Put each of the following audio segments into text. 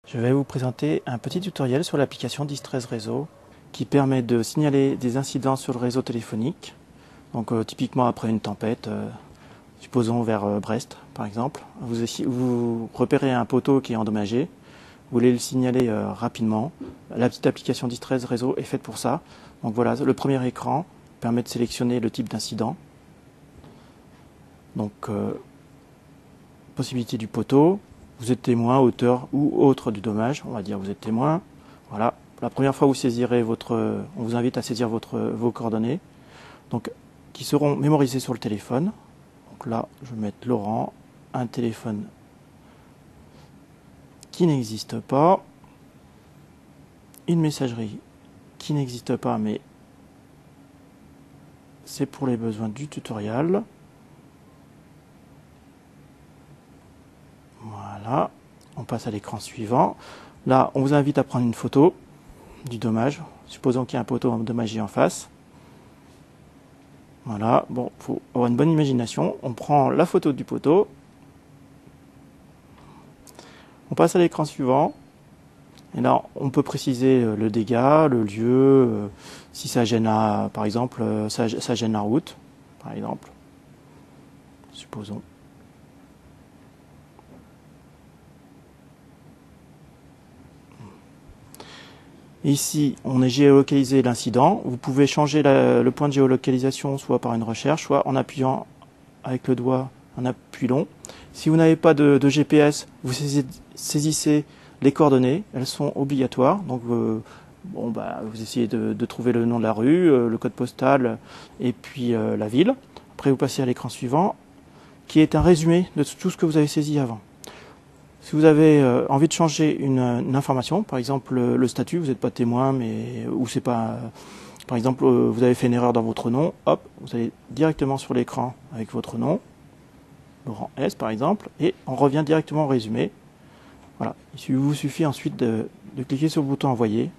Je vais vous présenter un petit tutoriel sur l'application Distress Réseau qui permet de signaler des incidents sur le réseau téléphonique. Donc typiquement après une tempête, supposons vers Brest par exemple, vous repérez un poteau qui est endommagé, vous voulez le signaler rapidement. La petite application Distress Réseau est faite pour ça. Donc voilà, le premier écran permet de sélectionner le type d'incident. Donc possibilité du poteau. Vous êtes témoin, auteur ou autre du dommage, on va dire vous êtes témoin. Voilà. La première fois vous saisirez on vous invite à saisir vos coordonnées, donc qui seront mémorisées sur le téléphone. Donc là, je vais mettre Laurent, un téléphone qui n'existe pas, une messagerie qui n'existe pas, mais c'est pour les besoins du tutoriel. Voilà, on passe à l'écran suivant. Là, on vous invite à prendre une photo du dommage. Supposons qu'il y a un poteau endommagé en face. Voilà, bon, il faut avoir une bonne imagination. On prend la photo du poteau. On passe à l'écran suivant. Et là, on peut préciser le dégât, le lieu, si ça gêne par exemple, ça gêne la route, par exemple. Supposons. Ici, on a géolocalisé l'incident. Vous pouvez changer le point de géolocalisation soit par une recherche, soit en appuyant avec le doigt un appui long. Si vous n'avez pas de GPS, vous saisissez les coordonnées. Elles sont obligatoires. Donc, vous essayez de trouver le nom de la rue, le code postal et puis la ville. Après, vous passez à l'écran suivant, qui est un résumé de tout ce que vous avez saisi avant. Si vous avez envie de changer une information, par exemple le statut, vous n'êtes pas témoin, ou c'est pas, par exemple, vous avez fait une erreur dans votre nom, hop, vous allez directement sur l'écran avec votre nom, Laurent S par exemple, et on revient directement au résumé. Voilà, il vous suffit ensuite de cliquer sur le bouton envoyer.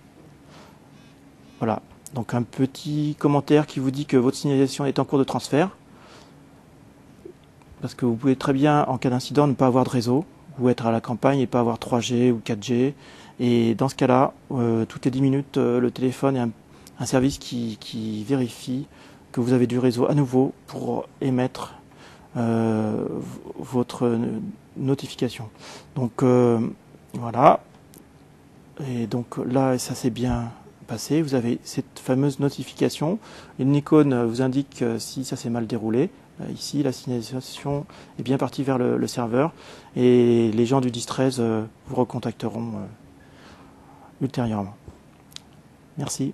Voilà, donc un petit commentaire qui vous dit que votre signalisation est en cours de transfert, parce que vous pouvez très bien, en cas d'incident, ne pas avoir de réseau, ou être à la campagne et pas avoir 3G ou 4G. Et dans ce cas-là, toutes les 10 minutes, le téléphone est un service qui vérifie que vous avez du réseau à nouveau pour émettre votre notification. Donc voilà. Et donc là, ça s'est bien passé. Vous avez cette fameuse notification. Une icône vous indique si ça s'est mal déroulé. Ici, la signalisation est bien partie vers le serveur et les gens du Distress vous recontacteront ultérieurement. Merci.